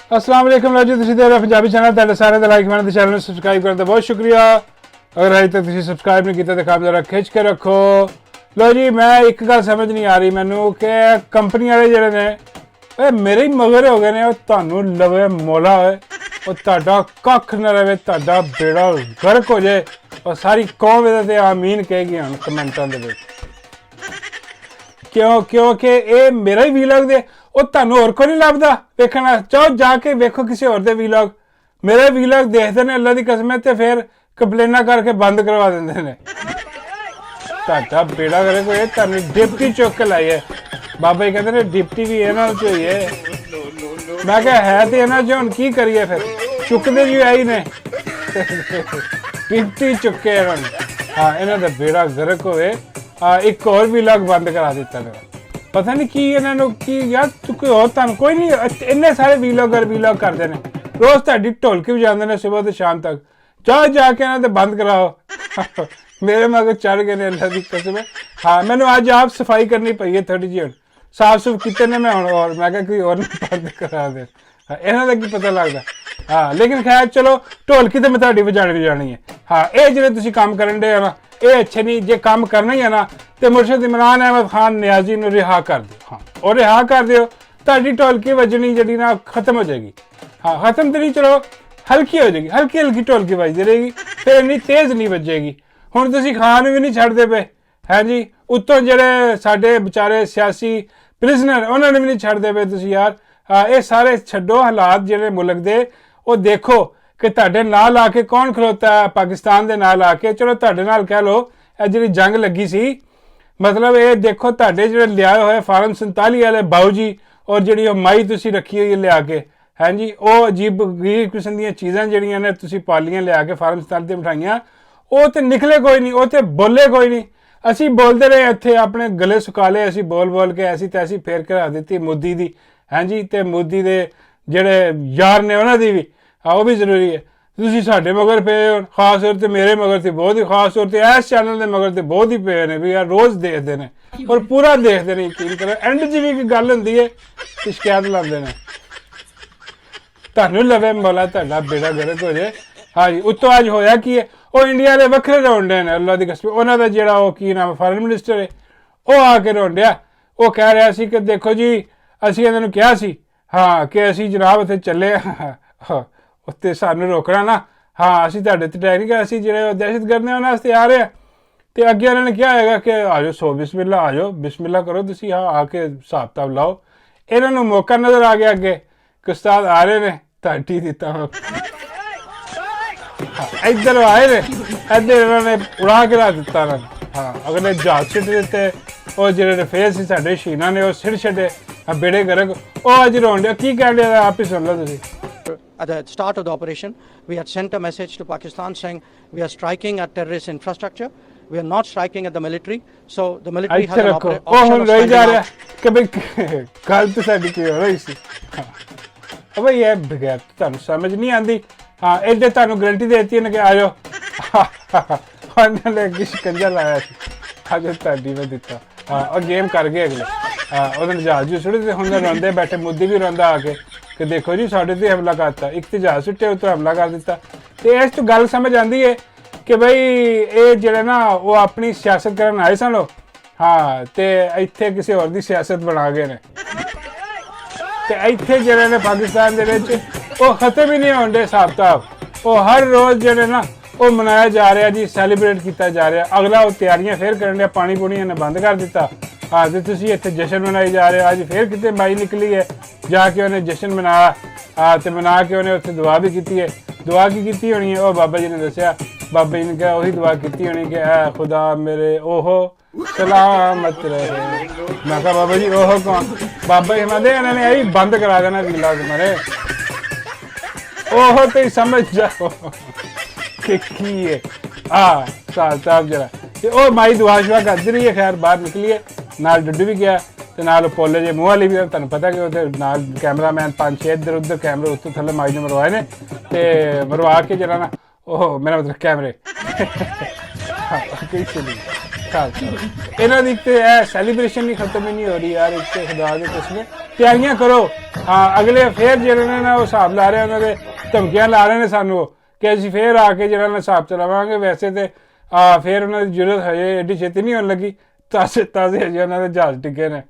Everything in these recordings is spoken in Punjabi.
अस्सलाम वालेकुम लो जी, तुसीं देख रहे हो पंजाबी चैनल। तुहाडे सारे दा लाइक बनाने ते चैनल नूं सबसक्राइब करने दा बहुत शुक्रिया। अगर अजे तक तुसीं सबसक्राइब नहीं कीता तो काम जरा खिच के रखो। लो जी, मैं एक गल समझ नहीं आ रही मैनू कि कंपनी वाले जिहड़े ने मेरे ही मगर हो गए ने। तुहानूं लवे मौला होए, तुहाडा कख ना रहे, तुहाडा बेड़ा गर्क हो जाए और सारी कौम इहदे ते आमीन कहेगी हुण कमेंटां दे विच। क्योंकि ये मेरा ही वीलॉग दे तुहानूं होर कोई नहीं लभदा वेखना चाहो जाके वेखो किसी होर दे वीलॉग। मेरे वीलॉग देखते हैं अल्लाह की कसम है, तो फिर कंप्लेना करके बंद करवा देंगे ने। तुहाडा बेड़ा करे कोई तुहानूं डिप्टी चुक के लाई है। बाबा जी कहते हैं डिप्टी भी इन्हां च होई है। मैं कहा है तो इन्हां च हुण की करिए, फिर चुकते जी आई ने डिप्टी चुके इन्होंने। हाँ, इन्हां दा बेड़ा गर्क होए। एक और वीलॉग बंद करा दिता ने। पता नहीं की इन्होंने की यार कोई और तुहानूं कोई नहीं इन्ने सारे वीलॉग करते हैं। रोज़ तुहाडी ढोलकी बजाते हैं सुबह तो शाम तक। जाओ जाके इन्हां ते बंद कराओ। मेरे मगर चढ़ गए ने अल्लाह की कसम है। हाँ, मैंने अज आप सफाई करनी पई है थोड़ी जी। साफ सूफ किते ने मैं हुण और मैं कहा कोई और नहीं बंद करा दे। इन्हां दा की पता लगदा। हाँ, लेकिन खैर चलो ढोलकी तो मैं तुहाडी बजानी है। हाँ, ये जिहड़े तुसीं काम करन दे ना ये अच्छे नहीं। जे काम करना ही है ना तो मुर्शद इमरान अहमद खान नियाजी नूं रिहा कर दो। हाँ, और रिहा कर दिओ, तुहाडी ढोलकी वजनी जिहड़ी ना खत्म हो जाएगी। हाँ, खत्म तो नहीं, चलो हल्की हो जाएगी, हल्की हल्की ढोलकी बजदी रहेगी, फिर इन्नी तेज़ नहीं बजेगी। हुण तुसीं खान भी नहीं छड्डदे पे है जी, उत्तों जिहड़े साडे बेचारे सियासी प्रिजनर उन्होंने भी नहीं छड्डदे पे तुसीं यार। ये सारे छड्डो हालात जिहड़े मुल्क दे वो देखो कि तुहाडे नाल आके कौन खलोता है पाकिस्तान दे नाल आके। चलो तुहाडे नाल कह लो जिहड़ी जंग लगी सी, मतलब ये देखो तुहाडे जिहड़े लियाए होए फार्म 47 वाले बाऊ जी और जिहड़ी माई तुसीं रखी हुई लिया के है जी, वो अजीब गरीब किस्म दी चीज़ां जिहड़ियां ने तुसीं पालियां लिया के फार्म 47 ते बिठाइयां, वो तो निकले कोई नहीं, वो तो बोले कोई नहीं। असीं बोलते रहे इत्थे अपने गले सुका ले, असीं बोल बोल के ऐसी तैसी फेर करा दी मोदी दी हैं जी। तो मोदी दे जिहड़े यार ने उन्हां दी भी वो भी जरूरी है। तुसीं साडे मगर पे हो, खास तौर पर मेरे मगर तो बहुत ही, खास तौर पर इस चैनल के मगर तो बहुत ही पे ने भी यार। रोज़ देखते हैं और पूरा देखते हैं, यकीन करो। एंड च भी कोई गल होंदी है तो शिकायत लाते हैं। तुहानूं लवे मौला तुहाडा बेड़ा गर्क हो जाए। हाँ जी, उत्तों अज होया की है, वो इंडिया के वक्रे रोंडे ने अल्लाह की कसम। उन्हों का जोड़ा वो की नाम फॉरेन मिनिस्टर है, वो आके रोंडिया। वो कह रहा सी कि देखो जी असीं इन्हां नूं कहा सी हाँ कि असीं जनाब उत्थे चले उत्ते सानूं रोकना ना। हाँ, असीं तुहाडे ते अटैक नहीं किया, असीं जिहड़े दहशतगर्द ने उन्हां वास्ते आ रहे हैं। तो अगे उन्होंने क्या होएगा कि आ जाओ, सो बिस्मिल्ला आ जाओ, बिस्मिल्ला करो तुसीं। हाँ, आके हिसाब किताब लाओ। इन्हां नूं मौका नज़र आ गया अगे कि उस्ताद आ रहे ने, ढाटी दिता। हाँ, इधर आए ने, इधर इन्होंने उड़ा के रख दिता उन्होंने। हाँ, अगले जहाज सिट दिते, और जिहड़े रफेल सी साडे शीना ने वो सिट छड्डे। बेड़े गर्क वो अज रोन डिया। की कह रहा आप ही सुन लो तुसीं। At the start of the operation, we had sent a message to Pakistan saying we are striking at terrorist infrastructure. We are not striking at the military. So the military has an option of standing out. कि भाई गल तो साडी की हो रही सी। अब भाई ये बगैर तुहानूं समझ नहीं आती। हाँ, एडे तुहानूं गारंटी देती है कि आ जाओ। उन्होंने अगे शिकंजा लाया सी, आ जाओ तुहाडी मैं दिता। हाँ, और गेम कर गए अगले। हाँ, उन्होंने जहाज भी सुटे, हुण रोंदे बैठे, मोदी भी रोंदा आके कि देखो जी साढ़े ते हमला करता। एक तो जहाज सुटे उतो हमला कर दिता। तो इस तो गल समझ आती है कि भाई ये जिहड़े ना वो अपनी सियासत करन आए सन। हाँ, तो इत्थे किसी होर दी सियासत बना गए ने। तो इत्थे जिहड़े ने पाकिस्तान दे विच वो खत्म ही नहीं होण दे हिसाब किताब। वो हर रोज़ जिहड़े ना वो मनाया जा रहा जी, सैलीब्रेट किया जा रहा। अगला वो तैयारियां फिर करन दिया, पानी पूनी इन्हें बंद कर दिता। हाँ, तो तुसीं इत्थे जश्न मनाई जा रहे हो। अज फिर कितने बाई निकली है, जाके उन्हें जश्न मनाया। हाँ, तो मना के उन्हें उत्थे दुआ भी की है। दुआ की होनी है, वो बाबा जी ने दसिया, बाबा जी ने कहा वही दुआ की होनी कि ऐ खुदा मेरे ओहो सलामत रहे। मैं कहा बाबा जी ओहो कौन? बाबा जी कहते इन्होंने यही बंद करा देना वीलॉग मेरे। ओहो तो ही समझ जाओ कि की है। हाँ, साहब जरा तो माई दुआ शुआ करती रही है। खैर बाहर निकली है, नाल डुड्डू भी गया, तो नाल पोले जे मूँह वाली भी। तुहानूं पता कि उत्थे नाल कैमरामैन 5-6 इधर उधर कैमरे उत्तों थल्ले माई ने मरवाए ने। तो मरवा के जरा ना ओह मेरा मतलब कैमरे। हाँ, ਇਹਨਾਂ ਦੀ ਤੇ ਸੈਲੀਬ੍ਰੇਸ਼ਨ ਨਹੀਂ ਖਤਮ ਹੀ ਨਹੀਂ ਹੋ ਰਹੀ ਯਾਰ। ਇੱਕ ਤੇ ਖੁਦਾ ਦੇ ਕਸਮ ਤਿਆਰੀਆਂ ਕਰੋ। ਹਾਂ ਅਗਲੇ ਫੇਰ ਜਿਹੜੇ ਨੇ ਨਾ ਉਹ ਹਿਸਾਬ ਲਾ ਰਹੇ, ਉਹਨਾਂ ਦੇ ਧਮਕੀਆਂ ਲਾ ਰਹੇ ਨੇ ਸਾਨੂੰ ਕਿ ਅਸੀਂ ਫੇਰ ਆ ਕੇ ਜਿਹੜਾ ਨਾ ਹਿਸਾਬ ਚਲਾਵਾਂਗੇ। ਵੈਸੇ ਤੇ ਫੇਰ ਉਹਨਾਂ ਦੀ ਜ਼ਰੂਰਤ ਹਜੇ ਐਡੀ ਛੇਤੀ ਨਹੀਂ ਹੋਣ ਲੱਗੀ, ਤਾਜ਼ੇ ਹਜੇ ਉਹਨਾਂ ਦੇ ਜਹਾਜ਼ ਟਿੱਕੇ ਨੇ,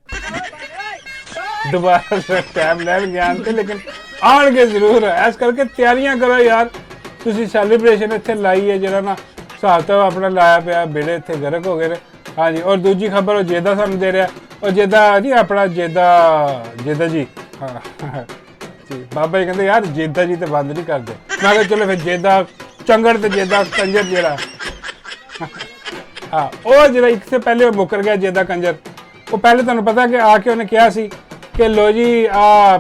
ਦੁਬਾਰਾ ਟਾਈਮ ਲੈਣ ਗਿਆ ਤੇ ਲੇਕਿਨ ਆਉਣਗੇ ਜ਼ਰੂਰ। ਇਸ ਕਰਕੇ ਤਿਆਰੀਆਂ ਕਰੋ ਯਾਰ। ਤੁਸੀਂ ਸੈਲੀਬ੍ਰੇਸ਼ਨ ਇੱਥੇ ਲਾਈ ਹੈ ਜਿਹੜਾ ਨਾ ਹਿਸਾਬ ਤਾਂ ਆਪਣਾ ਲਾਇਆ ਪਿਆ, ਬੇੜੇ ਇੱਥੇ ਗਰਕ ਹੋ ਗਏ ਨੇ। ਹਾਂਜੀ ਔਰ ਦੂਜੀ ਖਬਰ ਉਹ ਜੇਦਾ ਸਾਨੂੰ ਦੇ ਰਿਹਾ, ਉਹ ਜੇਦਾ ਨਹੀਂ ਆਪਣਾ ਜੇਦਾ ਜੀ। ਹਾਂ ਜੀ ਬਾਬਾ ਜੀ ਕਹਿੰਦੇ ਯਾਰ ਜੇਦਾ ਜੀ ਤੇ ਬੰਦ ਨਹੀਂ ਕਰਦੇ। ਮੈਂ ਕਿਹਾ ਚਲੋ ਫਿਰ ਜੇਦਾ ਚੰਗੜ ਤੇ ਜੇਦਾ ਕੰਜਰ ਜਿਹੜਾ ਹਾਂ ਉਹ ਜਿਹੜਾ ਇੱਕ ਸੇ ਪਹਿਲੇ ਮੁੱਕਰ ਗਿਆ ਜੇਦਾ ਕੰਜਰ। ਉਹ ਪਹਿਲੇ ਤੁਹਾਨੂੰ ਪਤਾ ਕਿ ਆ ਕੇ ਉਹਨੇ ਕਿਹਾ ਸੀ ਕਿ ਲੋ ਜੀ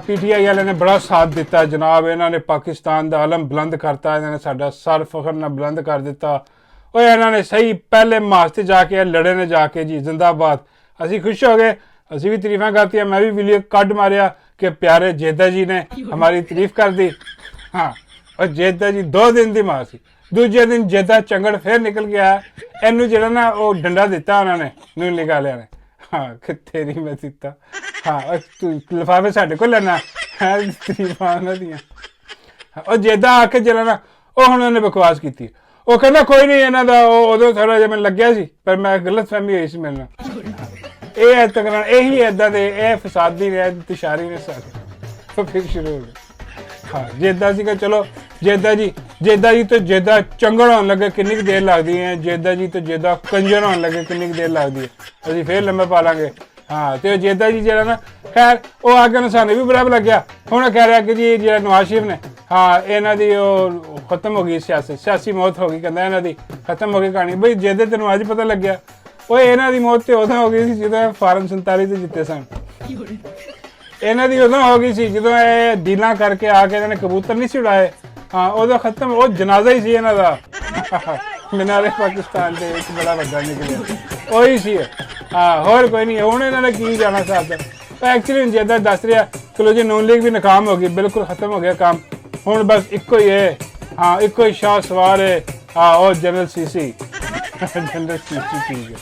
PTI ਵਾਲਿਆਂ ਨੇ ਬੜਾ ਸਾਥ ਦਿੱਤਾ ਜਨਾਬ, ਇਹਨਾਂ ਨੇ ਪਾਕਿਸਤਾਨ ਦਾ ਆਲਮ ਬੁਲੰਦ ਕਰਤਾ, ਇਹਨਾਂ ਨੇ ਸਾਡਾ ਸਰ ਫਖਰ ਨਾਲ ਬੁਲੰਦ ਕਰ ਦਿੱਤਾ। ਉਹ ਇਹਨਾਂ ਨੇ ਸਹੀ ਪਹਿਲੇ ਮਾਸ ਤੇ ਜਾ ਕੇ ਲੜੇ ਨੇ ਜਾ ਕੇ ਜੀ ਜ਼ਿੰਦਾਬਾਦ। ਅਸੀਂ ਖੁਸ਼ ਹੋ ਗਏ, ਅਸੀਂ ਵੀ ਤਾਰੀਫਾਂ ਕਰਤੀਆਂ। ਮੈਂ ਵੀ ਵੀਡੀਓ ਕੱਢ ਮਾਰਿਆ ਕਿ ਪਿਆਰੇ ਜੇਦਾ ਜੀ ਨੇ ਹਮਾਰੀ ਤਾਰੀਫ ਕਰ ਦੀ। ਹਾਂ ਔਰ ਜੇਦਾ ਜੀ 2 ਦਿਨ ਦੀ ਮਾਰ ਸੀ। ਦੂਜੇ ਦਿਨ ਜੇਦਾ ਚੰਗੜ ਫੇਰ ਨਿਕਲ ਗਿਆ। ਇਹਨੂੰ ਜਿਹੜਾ ਨਾ ਉਹ ਡੰਡਾ ਦਿੱਤਾ ਉਹਨਾਂ ਨੇ, ਨੂੰ ਨਿਕਾਲਿਆ ਨੇ। ਹਾਂ ਕਿੱਥੇ ਨਹੀਂ ਮੈਂ ਦਿੱਤਾ। ਹਾਂ ਤੂੰ ਲਿਫਾਫੇ ਸਾਡੇ ਕੋਲ ਲੈਣਾ ਹੈ ਤਾਰੀਫਾਂ ਉਹਨਾਂ ਦੀਆਂ। ਉਹ ਜੇਦਾ ਆ ਕੇ ਜਿਹੜਾ ਨਾ ਉਹ ਹੁਣ ਉਹਨੇ ਬਕਵਾਸ ਕੀਤੀ। ਉਹ ਕਹਿੰਦਾ ਕੋਈ ਨਹੀਂ ਇਹਨਾਂ ਦਾ ਉਹ ਉਦੋਂ ਥੋੜਾ ਜਿਹਾ ਮੈਨੂੰ ਲੱਗਿਆ ਸੀ, ਪਰ ਮੈਂ ਗਲਤ ਫਹਿਮੀ ਹੋਈ ਸੀ ਮੇਰੇ ਨਾਲ। ਇਹ ਤਕਰਾਰ ਇਹੀ ਏਦਾਂ ਦੇ ਇਹ ਫਸਾਦੀ ਨੇ ਇੰਤਸ਼ਾਰੀ ਨੇ ਸਾਰੇ। ਉਹ ਫਿਰ ਸ਼ੁਰੂ ਹੋ ਗਿਆ। ਹਾਂ ਜੇਦਾ ਸੀਗਾ ਚਲੋ ਜੇਦਾ ਜੀ ਤੋਂ ਜੇਦਾ ਚੰਗੜ ਹੋਣ ਲੱਗੇ ਕਿੰਨੀ ਕੁ ਦੇਰ ਲੱਗਦੀ ਹੈ, ਜੇਦਾ ਜੀ ਤੋਂ ਜੇਦਾ ਕੰਜਰ ਹੋਣ ਲੱਗੇ ਕਿੰਨੀ ਕੁ ਦੇਰ ਲੱਗਦੀ ਹੈ, ਅਸੀਂ ਫੇਰ ਲੰਮੇ ਪਾ ਲਾਂਗੇ। ਹਾਂ ਤੇ ਉਹ ਜੇਦਾ ਜੀ ਜਿਹੜਾ ਨਾ ਖੈਰ ਉਹ ਆ ਕੇ ਸਾਨੂੰ ਵੀ ਬੁਰਾ ਲੱਗਿਆ। ਹੁਣ ਕਹਿ ਰਿਹਾ ਕਿ ਜੀ ਜਿਹੜਾ ਨਵਾਜ਼ ਸ਼ਰੀਫ ਨੇ ਹਾਂ ਇਹਨਾਂ ਦੀ ਉਹ ਖਤਮ ਹੋ ਗਈ ਸਿਆਸੀ ਮੌਤ ਹੋ ਗਈ। ਕਹਿੰਦਾ ਇਹਨਾਂ ਦੀ ਖਤਮ ਹੋ ਗਈ ਕਹਾਣੀ। ਬਈ ਜੇਦੇ ਤੈਨੂੰ ਅੱਜ ਪਤਾ ਲੱਗਿਆ? ਉਹ ਇਹਨਾਂ ਦੀ ਮੌਤ ਤੇ ਉਦੋਂ ਹੋ ਗਈ ਸੀ ਜਦੋਂ ਫਾਰਮ 47 ਤੇ ਜਿੱਤੇ ਸਨ। ਇਹਨਾਂ ਦੀ ਉਦੋਂ ਹੋ ਗਈ ਸੀ ਜਦੋਂ ਇਹ ਡੀਲਾਂ ਕਰਕੇ ਆ ਕੇ ਇਹਨਾਂ ਨੇ ਕਬੂਤਰ ਨਹੀਂ ਸੀ ਉਡਾਏ। ਹਾਂ ਉਦੋਂ ਖਤਮ, ਉਹ ਜਨਾਜ਼ਾ ਹੀ ਸੀ ਇਹਨਾਂ ਦਾ ਮੀਨਾਰੇ ਪਾਕਿਸਤਾਨ ਦੇ ਵਿੱਚ ਬੜਾ ਵੱਡਾ ਨਿਕਲਿਆ, ਉਹੀ ਸੀ। ਹਾਂ ਹੋਰ ਕੋਈ ਨਹੀਂ। ਹੁਣ ਇਹਨਾਂ ਨੇ ਕੀ ਜਾਣਾ ਸਾਥ। ਐਕਚੁਅਲੀ ਜੇਦਾ ਦੱਸ ਰਿਹਾ ਚਲੋ ਜੀ ਨੂਨ ਲੀਗ ਵੀ ਨਾਕਾਮ ਹੋ ਗਈ, ਬਿਲਕੁਲ ਖਤਮ ਹੋ ਗਿਆ ਕੰਮ। ਹੁਣ ਬਸ ਇੱਕੋ ਹੀ ਹੈ, ਹਾਂ ਇੱਕੋ ਹੀ ਸ਼ਾਹ ਸਵਾਰ ਹੈ। ਹਾਂ ਉਹ ਜਨਰਲ ਸੀਸੀ ਜਨਰਲ ਸੀਸੀ ਠੀਕ ਹੈ।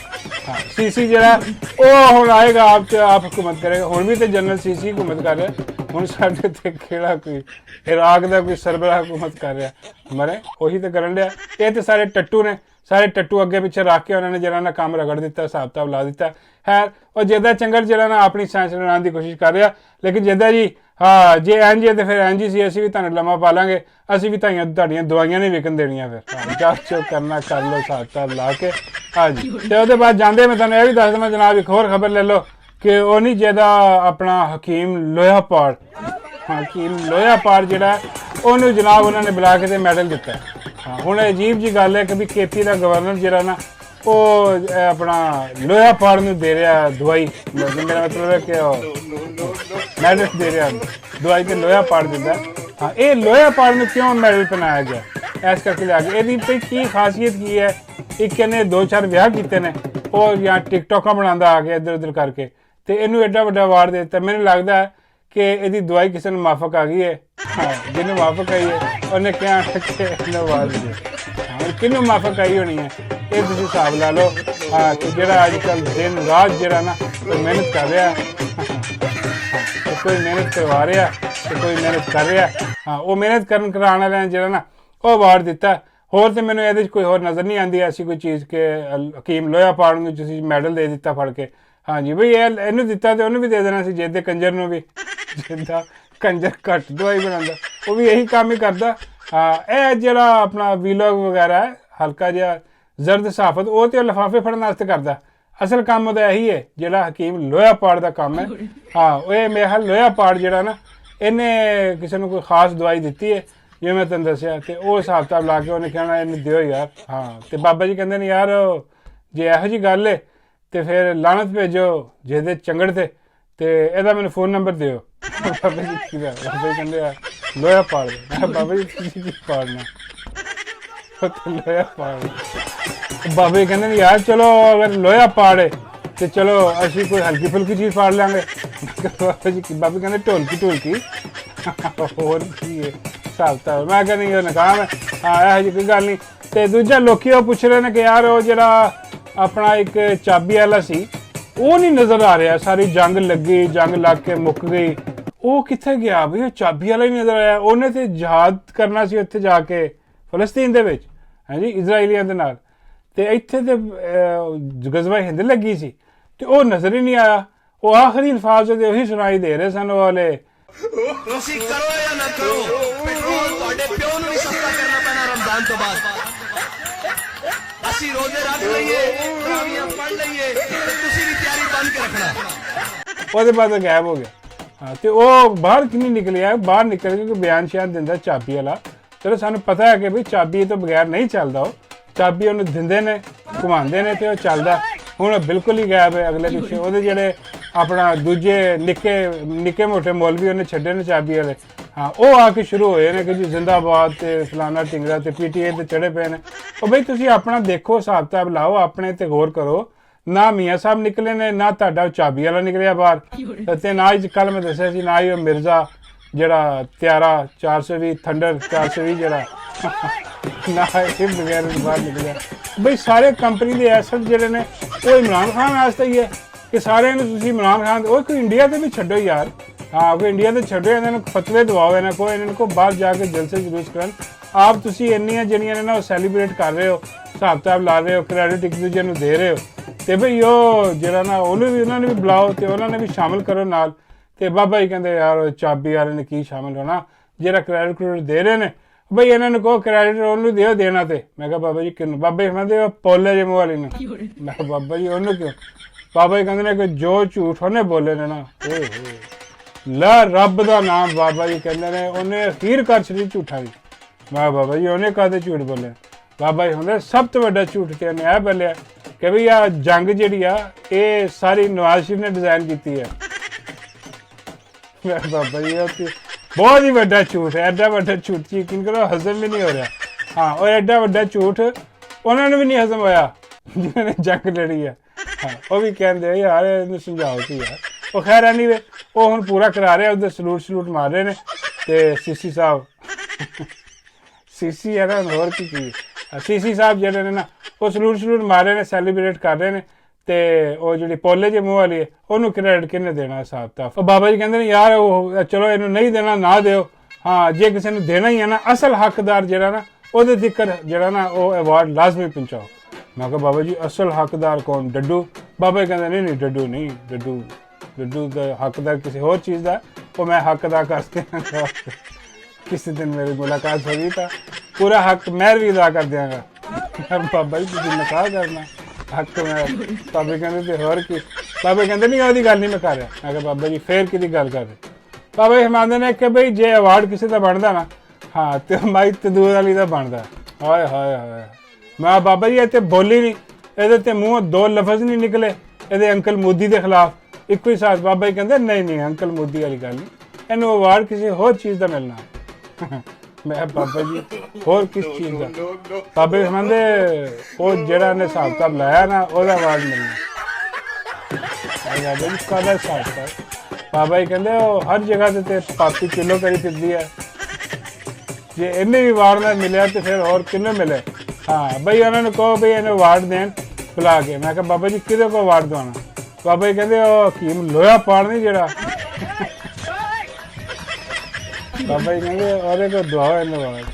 ਹਾਂ ਸੀਸੀ ਜਿਹੜਾ ਉਹ ਹੁਣ ਆਏਗਾ ਆਪ ਹੁਕੂਮਤ ਕਰੇਗਾ। ਹੁਣ ਵੀ ਤੇ ਜਨਰਲ ਸੀਸੀ ਹੁਕੂਮਤ ਕਰ ਰਿਹਾ। ਹੁਣ ਸਾਡੇ ਤੇ ਕਿਹੜਾ ਕੋਈ ਇਰਾਕ ਦਾ ਕੋਈ ਸਰਬਰਾਹ ਹੁਕੂਮਤ ਕਰ ਰਿਹਾ ਮਰੇ, ਉਹੀ ਤੇ ਕਰਨ ਰਿਹਾ। ਇਹ ਤੇ ਸਾਰੇ ਟੱਟੂ ਨੇ, ਸਾਰੇ ਟੱਟੂ ਅੱਗੇ ਪਿੱਛੇ ਰੱਖ ਕੇ ਉਹਨਾਂ ਨੇ ਜਿਹੜਾ ਨਾ ਕੰਮ ਰਗੜ ਦਿੱਤਾ, ਹਿਸਾਬ ਕਿਤਾਬ ਲਾ ਦਿੱਤਾ ਹੈ। ਉਹ ਜੇਦਾ ਚੰਗੜ ਜਿਹੜਾ ਨਾ ਆਪਣੀ ਸਾਇੰਸ ਲੜਾਉਣ ਦੀ ਕੋਸ਼ਿਸ਼ ਕਰ ਰਿਹਾ। ਲੇਕਿਨ ਜੇਦਾ ਜੀ ਹਾਂ ਜੇ ਇੰਝ ਹੈ ਤੇ ਫਿਰ ਇੰਝ ਹੀ ਸੀ, ਅਸੀਂ ਵੀ ਤੁਹਾਨੂੰ ਲੰਮਾ ਪਾ ਲਾਂਗੇ, ਅਸੀਂ ਵੀ ਤੁਹਾਡੀਆਂ ਦਵਾਈਆਂ ਨਹੀਂ ਵਿਕਣ ਦੇਣੀਆਂ। ਫਿਰ ਜਾਂਚ ਕਰਨਾ ਕਰ ਲਓ ਹਿਸਾਬ ਕਿਤਾਬ ਲਾ ਕੇ। ਹਾਂਜੀ ਤੇ ਉਹਦੇ ਬਾਅਦ ਜਾਂਦੇ ਮੈਂ ਤੁਹਾਨੂੰ ਇਹ ਵੀ ਦੱਸ ਦੇਵਾਂ ਜਨਾਬ ਇੱਕ ਹੋਰ ਖਬਰ ਲੈ ਲਓ ਕਿ ਉਹ ਨਹੀਂ ਜਿਹਦਾ ਆਪਣਾ ਹਕੀਮ ਲੋਹਾਪਾੜ, ਹਕੀਮ ਲੋਹਾਪਾੜ ਜਿਹੜਾ ਉਹਨੂੰ ਜਨਾਬ ਉਹਨਾਂ ਨੇ ਬੁਲਾ ਕੇ ਤੇ ਮੈਡਲ ਦਿੱਤਾ। ਹਾਂ ਹੁਣ ਅਜੀਬ ਜੀ ਗੱਲ ਹੈ ਕਿ ਵੀ KP ਦਾ ਗਵਰਨਰ ਜਿਹੜਾ ਨਾ ਉਹ ਆਪਣਾ ਲੋਹਾਪਾੜ ਨੂੰ ਦੇ ਰਿਹਾ ਦਵਾਈ। ਮੇਰਾ ਮਤਲਬ ਹੈ ਕਿ ਉਹ ਮੈਡਲ ਦੇ ਰਿਹਾ ਦਵਾਈ ਤੇ ਲੋਹਾਪਾੜ ਦਿੰਦਾ। ਹਾਂ ਇਹ ਲੋਹਾਪਾੜ ਨੂੰ ਕਿਉਂ ਮੈਡਲ ਪਹਿਨਾਇਆ ਗਿਆ ਇਸ ਕਰਕੇ ਲਿਆ ਗਿਆ? ਇਹਦੀ ਕੋਈ ਕੀ ਖਾਸੀਅਤ ਕੀ ਹੈ? ਇੱਕ ਇਹਨੇ 2-4 ਵਿਆਹ ਕੀਤੇ ਨੇ, ਉਹ ਜਾਂ ਟਿਕਟੋਕਾਂ ਬਣਾਉਂਦਾ ਆ ਗਿਆ ਇੱਧਰ ਉੱਧਰ ਕਰਕੇ, ਤੇ ਇਹਨੂੰ ਐਡਾ ਵੱਡਾ ਅਵਾਰਡ ਦੇ ਦਿੱਤਾ। ਮੈਨੂੰ ਲੱਗਦਾ ਹੈ ਕਿ ਇਹਦੀ ਦਵਾਈ ਕਿਸੇ ਨੂੰ ਮਾਫਕ ਆ ਗਈ ਹੈ। ਹਾਂ ਜਿਹਨੂੰ ਮਾਫਕ ਆਈ ਹੈ ਉਹਨੇ ਕਿਹਾ ਕਿ ਇਹਨੂੰ ਅਵਾਰਡ ਦੇ। ਹਾਂ ਕਿਹਨੂੰ ਮਾਫਕ ਆਈ ਹੋਣੀ ਹੈ ਇਹ ਤੁਸੀਂ ਹਿਸਾਬ ਲਾ ਲਓ। ਹਾਂ ਕਿ ਜਿਹੜਾ ਅੱਜ ਕੱਲ੍ਹ ਦਿਨ ਰਾਤ ਜਿਹੜਾ ਨਾ ਕੋਈ ਮਿਹਨਤ ਕਰ ਰਿਹਾ, ਕੋਈ ਮਿਹਨਤ ਕਰਵਾ ਰਿਹਾ ਤੇ ਕੋਈ ਮਿਹਨਤ ਕਰ ਰਿਹਾ। ਹਾਂ ਉਹ ਮਿਹਨਤ ਕਰਾਉਣ ਵਾਲਿਆਂ ਜਿਹੜਾ ਨਾ ਉਹ ਅਵਾਰਡ ਦਿੱਤਾ। ਹੋਰ ਤੇ ਮੈਨੂੰ ਇਹਦੇ 'ਚ ਕੋਈ ਹੋਰ ਨਜ਼ਰ ਨਹੀਂ ਆਉਂਦੀ ਐਸੀ ਕੋਈ ਚੀਜ਼ ਕਿ ਹਕੀਮ ਲੋਹਾਪਾੜ ਨੂੰ ਤੁਸੀਂ ਮੈਡਲ ਦੇ ਦਿੱਤਾ ਫੜ ਕੇ। ਹਾਂਜੀ ਬਈ ਇਹਨੂੰ ਦਿੱਤਾ ਤੇ ਉਹਨੂੰ ਵੀ ਦੇ ਦੇਣਾ ਸੀ, ਜੇਦੇ ਕੰਜਰ ਨੂੰ ਵੀ। ਜਿੱਦਾਂ ਕੰਜਰ ਘੱਟ ਦਵਾਈ ਬਣਾਉਂਦਾ ਉਹ ਵੀ ਇਹੀ ਕੰਮ ਹੀ ਕਰਦਾ। ਇਹ ਜਿਹੜਾ ਆਪਣਾ ਵੀਲੋਗ ਵਗੈਰਾ ਹੈ ਹਲਕਾ ਜਿਹਾ ਜ਼ਰਦ ਸਹਾਫਤ, ਉਹ ਤੇ ਲਿਫਾਫੇ ਫੜਨ ਵਾਸਤੇ ਕਰਦਾ। ਅਸਲ ਕੰਮ ਉਹਦਾ ਇਹੀ ਹੈ ਜਿਹੜਾ ਹਕੀਮ ਲੋਹਾਪਾੜ ਦਾ ਕੰਮ ਹੈ। ਹਾਂ ਇਹ ਮੇਰਾ ਖਿਆਲ ਲੋਹਾਪਾੜ ਜਿਹੜਾ ਨਾ ਇਹਨੇ ਕਿਸੇ ਨੂੰ ਕੋਈ ਖਾਸ ਦਵਾਈ ਦਿੱਤੀ ਹੈ ਜਿਵੇਂ ਮੈਂ ਤੈਨੂੰ ਦੱਸਿਆ, ਤੇ ਉਹ ਹਿਸਾਬ ਕਿਤਾਬ ਲਾ ਕੇ ਉਹਨੇ ਕਹਿਣਾ ਇਹਨੂੰ ਦਿਓ ਯਾਰ। ਹਾਂ ਤੇ ਬਾਬਾ ਜੀ ਕਹਿੰਦੇ ਨੇ ਯਾਰ ਜੇ ਇਹੋ ਜਿਹੀ ਗੱਲ ਹੈ ਤੇ ਫਿਰ ਲਾਨਤ ਭੇਜੋ ਜਿਹਦੇ ਚੰਗੜ ਤੇ ਇਹਦਾ ਮੈਨੂੰ ਫੋਨ ਨੰਬਰ ਦਿਓ। ਬਾਬਾ ਜੀ ਕੀ ਦਾ ਬਾਬਾ ਜੀ ਕਹਿੰਦੇ ਆ ਲੋਹਾਪਾੜ ਦੇ। ਬਾਬਾ ਜੀ ਤੁਸੀਂ ਕੀ ਪਾੜਨਾ? ਲੋਹਾਪਾੜ ਬਾਬਾ ਜੀ ਕਹਿੰਦੇ ਨੇ ਯਾਰ ਚਲੋ ਅਗਰ ਲੋਹਾਪਾੜ ਹੈ ਤੇ ਚਲੋ ਅਸੀਂ ਕੋਈ ਹਲਕੀ ਫੁਲਕੀ ਚੀਜ਼ ਪਾੜ ਲਾਂਗੇ। ਬਾਬਾ ਜੀ ਕਹਿੰਦੇ ਢੋਲਕੀ ਹੋਰ ਕੀ ਹੈ ਹਿਸਾਬ ਕਿਤਾਬ? ਮੈਂ ਕਹਿੰਦੀ ਉਹ ਨਕਾਮ ਹੈ। ਹਾਂ ਇਹੋ ਜਿਹੀ ਕੋਈ ਗੱਲ ਨਹੀਂ। ਤੇ ਦੂਜਾ ਲੋਕੀ ਉਹ ਪੁੱਛ ਰਹੇ ਨੇ ਕਿ ਯਾਰ ਉਹ ਜਿਹੜਾ ਆਪਣਾ ਇੱਕ ਚਾਬੀ ਵਾਲਾ ਸੀ, ਉਹ ਨਹੀਂ ਨਜ਼ਰ ਆ ਰਿਹਾ। ਸਾਰੀ ਜੰਗ ਲੱਗੀ, ਜੰਗ ਲੱਗ ਕੇ ਮੁੱਕ ਗਈ, ਉਹ ਕਿੱਥੇ ਗਿਆ ਬਈ? ਉਹ ਚਾਬੀ ਵਾਲਾ ਹੀ ਨਹੀਂ ਨਜ਼ਰ ਆਇਆ। ਉਹਨੇ ਤੇ ਜਹਾਦ ਕਰਨਾ ਸੀ ਉੱਥੇ ਜਾ ਕੇ ਫਲਸਤੀਨ ਦੇ ਵਿੱਚ, ਹਾਂਜੀ, ਇਜ਼ਰਾਈਲੀਆਂ ਦੇ ਨਾਲ, ਤੇ ਇੱਥੇ ਤੇ ਗਜ਼ਵਾ ਹਿੰਦ ਲੱਗੀ ਸੀ ਤੇ ਉਹ ਨਜ਼ਰ ਹੀ ਨਹੀਂ ਆਇਆ। ਉਹ ਆਖਰੀ ਅਲਫਾਜ਼ ਉਹਦੇ ਉਹੀ ਸੁਣਾਈ ਦੇ ਰਹੇ ਸਨ, ਉਹ ਵਾਲੇ ਤੁਸੀਂ ਕਰੋ ਜਾਂ ਨਾ ਕਰੋ, ਪੈਟਰੋਲ ਤੁਹਾਡੇ ਪਿਓ ਨੂੰ ਵੀ ਸਸਤਾ ਕਰਨਾ ਪੈਣਾ ਰਮਜ਼ਾਨ ਤੋਂ ਬਾਅਦ। ਅਸੀਂ ਰੋਜ਼ੇ ਰੱਖ ਲਈਏ, ਤਰਾਵੀਆਂ ਪੜ੍ਹ ਲਈਏ, ਤੇ ਤੁਸੀਂ ਵੀ ਤਿਆਰੀ ਬੰਦ ਕੇ ਰੱਖਣਾ। ਉਹਦੇ ਬਾਅਦ ਗਾਇਬ ਹੋ ਗਿਆ। ਹਾਂ, ਤੇ ਉਹ ਬਾਹਰ ਕਿੰਨੀ ਨਿਕਲਿਆ? ਬਾਹਰ ਨਿਕਲ ਕੇ ਬਿਆਨ ਸ਼ਿਆਨ ਦਿੰਦਾ ਚਾਬੀ ਵਾਲਾ। ਚਲੋ ਸਾਨੂੰ ਪਤਾ ਹੈ ਕਿ ਬਈ ਚਾਬੀ ਤੋਂ ਬਗੈਰ ਨਹੀਂ ਚੱਲਦਾ, ਉਹ ਚਾਬੀ ਉਹਨੂੰ ਦਿੰਦੇ ਨੇ, ਘੁਮਾਉਂਦੇ ਨੇ ਤੇ ਉਹ ਚੱਲਦਾ। ਹੁਣ ਬਿਲਕੁਲ ਹੀ ਗਾਇਬ ਹੈ ਅਗਲੇ ਪਿੱਛੇ। ਉਹਦੇ ਜਿਹੜੇ ਆਪਣਾ ਦੂਜੇ ਨਿੱਕੇ ਮੋਟੇ ਮੌਲਵੀ ਉਹਨੇ ਛੱਡੇ ਨੇ ਚਾਬੀ ਵਾਲੇ, ਹਾਂ, ਉਹ ਆ ਕੇ ਸ਼ੁਰੂ ਹੋਏ ਨੇ ਕਿ ਜੀ ਜ਼ਿੰਦਾਬਾਦ ਤੇ ਫਲਾਣਾ ਢਿੰਗਰਾ ਤੇ ਪੀਟੀਏ ਤੇ ਚੜੇ ਪਏ ਨੇ। ਉਹ ਬਈ ਤੁਸੀਂ ਆਪਣਾ ਦੇਖੋ, ਹਿਸਾਬ ਕਿਤਾਬ ਲਾਓ, ਆਪਣੇ ਤੇ ਗੌਰ ਕਰੋ। ਨਾ ਮੀਆਂ ਸਾਹਿਬ ਨਿਕਲੇ ਨੇ, ਨਾ ਤੁਹਾਡਾ ਚਾਬੀ ਵਾਲਾ ਨਿਕਲਿਆ ਬਾਹਰ, ਤੇ ਨਾ ਹੀ ਕੱਲ ਮੈਂ ਦੱਸਿਆ ਸੀ, ਨਾ ਹੀ ਉਹ ਮਿਰਜ਼ਾ ਜਿਹੜਾ ਤਿਆਰਾ 420 ਥੰਡਰ 420 ਜਿਹੜਾ ਨਾ ਇਹ ਬਗੈਰ ਬਾਹਰ ਨਿਕਲਿਆ। ਬਈ ਸਾਰੇ ਕੰਪਨੀ ਦੇ ਐਸੈਟ ਜਿਹੜੇ ਨੇ ਉਹ ਇਮਰਾਨ ਖਾਨ ਵਾਸਤੇ ਹੀ ਹੈ ਕਿ ਸਾਰਿਆਂ ਨੂੰ ਤੁਸੀਂ ਇਮਰਾਨ ਖਾਨ, ਉਹ ਕੋਈ ਇੰਡੀਆ ਤੇ ਵੀ ਛੱਡੋ ਯਾਰ। ਹਾਂ, ਕੋਈ ਇੰਡੀਆ ਤੇ ਛੱਡੋ, ਇਹਨਾਂ ਨੂੰ ਫਤਵੇ ਦਵਾਓ, ਇਹਨਾਂ ਕੋਲ ਬਾਹਰ ਜਾ ਕੇ ਜਲਸੇ ਜਲੂਸ ਕਰਨ। ਆਪ ਤੁਸੀਂ ਇੰਨੀਆਂ ਜਿਹੜੀਆਂ ਨੇ ਨਾ ਉਹ ਸੈਲੀਬ੍ਰੇਟ ਕਰ ਰਹੇ ਹੋ, ਹਿਸਾਬ ਕਿਤਾਬ ਲਾ ਰਹੇ ਹੋ, ਕ੍ਰੈਡਿਟ ਇੱਕ ਦੂਜੇ ਨੂੰ ਦੇ ਰਹੇ ਹੋ, ਤੇ ਬਈ ਉਹ ਜਿਹੜਾ ਨਾ ਉਹਨੂੰ ਵੀ ਉਹਨਾਂ ਨੇ ਵੀ ਬੁਲਾਓ ਤੇ ਉਹਨਾਂ ਨੇ ਵੀ ਸ਼ਾਮਿਲ ਕਰੋ ਨਾਲ। ਤੇ ਬਾਬਾ ਜੀ ਕਹਿੰਦੇ ਯਾਰ ਉਹ ਚਾਬੀ ਵਾਲੇ ਨੇ ਕੀ ਸ਼ਾਮਿਲ ਹੋਣਾ, ਜਿਹੜਾ ਕ੍ਰੈਡਿਟ ਦੇ ਰਹੇ ਨੇ ਬਈ ਇਹਨਾਂ ਨੂੰ ਕਹੋ ਕ੍ਰੈਡਿਟ ਉਹਨੂੰ ਦਿਓ ਦੇਣਾ। ਤੇ ਮੈਂ ਕਿਹਾ ਬਾਬਾ ਜੀ ਕਿਹਨੂੰ? ਬਾਬਾ ਜੀ ਕਹਿੰਦੇ ਉਹ ਪੋਲੇ ਜੇ ਮੂੰਹ ਵਾਲੀ ਨੂੰ। ਮੈਂ ਕਿਹਾ ਬਾਬਾ ਜੀ ਉਹਨੂੰ ਕਿਉਂ? ਬਾਬਾ ਜੀ ਕਹਿੰਦੇ ਨੇ ਕਿ ਜੋ ਝੂਠ ਉਹਨੇ ਬੋਲੇ ਨੇ ਨਾ, ਓਏ ਹੋਏ ਲਾ ਰੱਬ ਦਾ ਨਾਮ, ਬਾਬਾ ਜੀ ਕਹਿੰਦੇ ਨੇ ਉਹਨੇ ਅਖੀਰ ਕਰ ਛੱਡੀ ਝੂਠਾਂ ਦੀ। ਮੈਂ ਬਾਬਾ ਜੀ ਉਹਨੇ ਕਾਹਦੇ ਝੂਠ ਬੋਲੇ? ਬਾਬਾ ਜੀ ਹੁੰਦੇ ਸਭ ਤੋਂ ਵੱਡਾ ਝੂਠ ਤੇ ਉਹਨੇ ਇਹ ਬੋਲਿਆ ਕਿ ਵੀ ਆ ਜੰਗ ਜਿਹੜੀ ਆ ਇਹ ਸਾਰੀ ਨਵਾਜ਼ ਸ਼ਰੀਫ ਨੇ ਡਿਜ਼ਾਈਨ ਕੀਤੀ ਹੈ। ਮੈਂ ਬਾਬਾ ਜੀ ਉਹ ਬਹੁਤ ਹੀ ਵੱਡਾ ਝੂਠ ਹੈ, ਐਡਾ ਵੱਡਾ ਝੂਠ ਯਕੀਨ ਕਰੋ ਹਜ਼ਮ ਵੀ ਨਹੀਂ ਹੋ ਰਿਹਾ। ਹਾਂ, ਔਰ ਐਡਾ ਵੱਡਾ ਝੂਠ ਉਹਨਾਂ ਨੂੰ ਵੀ ਨਹੀਂ ਹਜ਼ਮ ਹੋਇਆ ਜਿਹਨਾਂ ਨੇ ਜੰਗ ਲੜੀ ਹੈ। ਹਾਂ, ਉਹ ਵੀ ਕਹਿੰਦੇ ਯਾਰ ਇਹਨੂੰ ਸਮਝਾਓ ਕਿ ਯਾਰ। ਉਹ ਖੈਰ ਐਨੀਵੇ ਉਹ ਹੁਣ ਪੂਰਾ ਕਰਾ ਰਿਹਾ, ਉਹਦੇ ਸਲੂਟ ਮਾਰ ਰਹੇ ਨੇ। ਤੇ ਸੀਸੀ ਸਾਹਿਬ ਸੀਸੀ ਹੈ ਨਾ, ਹੋਰ ਕੀ ਸੀਸੀ ਸਾਹਿਬ ਜਿਹੜੇ ਨੇ ਨਾ ਉਹ ਸਲੂਟ ਮਾਰ ਰਹੇ ਨੇ, ਸੈਲੀਬ੍ਰੇਟ ਕਰ ਰਹੇ ਨੇ। ਤੇ ਉਹ ਜਿਹੜੀ ਪੋਲੇ ਜੇ ਮੂੰਹ ਵਾਲੀ ਹੈ ਉਹਨੂੰ ਕ੍ਰੈਡਿਟ ਕਿਹਨੇ ਦੇਣਾ ਹਿਸਾਬ ਤਾਂ? ਉਹ ਬਾਬਾ ਜੀ ਕਹਿੰਦੇ ਨੇ ਯਾਰ ਉਹ ਚਲੋ ਇਹਨੂੰ ਨਹੀਂ ਦੇਣਾ ਨਾ ਦਿਓ, ਹਾਂ ਜੇ ਕਿਸੇ ਨੂੰ ਦੇਣਾ ਹੀ ਹੈ ਨਾ ਅਸਲ ਹੱਕਦਾਰ ਜਿਹੜਾ ਨਾ ਉਹਦੇ ਜ਼ਿਕਰ ਜਿਹੜਾ ਨਾ ਉਹ ਅਵਾਰਡ ਲਾਜ਼ਮੀ ਪਹੁੰਚਾਓ। ਮੈਂ ਕਿਹਾ ਬਾਬਾ ਜੀ ਅਸਲ ਹੱਕਦਾਰ ਕੌਣ? ਡੱਡੂ? ਬਾਬਾ ਜੀ ਕਹਿੰਦੇ ਨਹੀਂ ਡੱਡੂ ਨਹੀਂ, ਡੱਡੂ ਦਾ ਹੱਕਦਾਰ ਕਿਸੇ ਹੋਰ ਚੀਜ਼ ਦਾ, ਉਹ ਮੈਂ ਹੱਕ ਅਦਾ ਕਰਦੇ ਹਾਂ। ਕਿਸੇ ਦਿਨ ਮੇਰੀ ਮੁਲਾਕਾਤ ਹੋਈ ਤਾਂ ਪੂਰਾ ਹੱਕ ਮੈਂ ਵੀ ਅਦਾ ਕਰ ਦਿਆਂਗਾ। ਬਾਬਾ ਜੀ ਤੁਸੀਂ ਨਿਕਾਹ ਕਰਨਾ ਹੱਕ ਮੈਂ? ਬਾਬੇ ਕਹਿੰਦੇ ਤੇ ਹੋਰ ਕੀ? ਬਾਬੇ ਕਹਿੰਦੇ ਨਹੀਂ ਉਹਦੀ ਗੱਲ ਨਹੀਂ ਮੈਂ ਕਰ ਰਿਹਾ। ਮੈਂ ਕਿਹਾ ਬਾਬਾ ਜੀ ਫੇਰ ਕਿਹਦੀ ਗੱਲ ਕਰ ਰਹੇ? ਬਾਬਾ ਜੀ ਮੰਨਦੇ ਨੇ ਕਿ ਬਈ ਜੇ ਅਵਾਰਡ ਕਿਸੇ ਦਾ ਬਣਦਾ ਨਾ, ਹਾਂ ਤੇ ਮਾਈ ਤੰਦੂਰ ਵਾਲੀ ਦਾ ਬਣਦਾ। ਹਾਏ ਹਾਏ ਹਾਏ। ਮੈਂ ਬਾਬਾ ਜੀ ਇੱਥੇ ਬੋਲੀ ਨਹੀਂ, ਇਹਦੇ ਤੇ ਮੂੰਹ ਦੋ ਲਫ਼ਜ਼ ਨਹੀਂ ਨਿਕਲੇ ਇਹਦੇ ਅੰਕਲ ਮੋਦੀ ਦੇ ਖਿਲਾਫ ਇੱਕੋ ਹੀ ਸਾਥ। ਬਾਬਾ ਜੀ ਕਹਿੰਦੇ ਨਹੀਂ ਅੰਕਲ ਮੋਦੀ ਵਾਲੀ ਗੱਲ ਨਹੀਂ, ਇਹਨੂੰ ਅਵਾਰਡ ਕਿਸੇ ਹੋਰ ਚੀਜ਼ ਦਾ ਮਿਲਣਾ। ਮੈਂ ਬਾਬਾ ਜੀ ਹੋਰ ਕਿਸ ਚੀਜ਼ ਦਾ? ਬਾਬੇ ਕਹਿੰਦੇ ਉਹ ਜਿਹੜਾ ਨੇ ਹਿਸਾਬ ਕਿਤਾਬ ਲਾਇਆ ਨਾ ਉਹਦਾ ਅਵਾਰਡ ਮਿਲਣਾ। ਬਾਬਾ ਜੀ ਕਾਹਦਾ ਹਿਸਾਬ ਕਿਤਾਬ? ਬਾਬਾ ਜੀ ਕਹਿੰਦੇ ਉਹ ਹਰ ਜਗ੍ਹਾ ਤੇ ਪਾਪੀ ਕਿਲੋ ਕਰੀ ਫਿਰਦੀ ਹੈ, ਜੇ ਇਹਨੇ ਵੀ ਅਵਾਰਡ ਨਾ ਮਿਲਿਆ ਤੇ ਫਿਰ ਹੋਰ ਕਿੰਨੇ ਮਿਲੇ? ਹਾਂ ਬਈ ਉਹਨਾਂ ਨੂੰ ਕਹੋ ਬਈ ਇਹਨੂੰ ਅਵਾਰਡ ਦੇਣ ਬੁਲਾ ਕੇ। ਮੈਂ ਕਿਹਾ ਬਾਬਾ ਜੀ ਕਿਹਦੇ ਕੋ ਅਵਾਰਡ ਦਵਾਉਣਾ? ਬਾਬਾ ਜੀ ਕਹਿੰਦੇ ਉਹ ਹਕੀਮ ਲੋਹਾ ਪਾਣ ਨਹੀਂ ਜਿਹੜਾ, ਬਾਬਾ ਜੀ ਕਹਿੰਦੇ ਉਹਦੇ ਕੋਲ ਦਵਾਓ ਇਹਨੂੰ ਅਵਾਰਡ।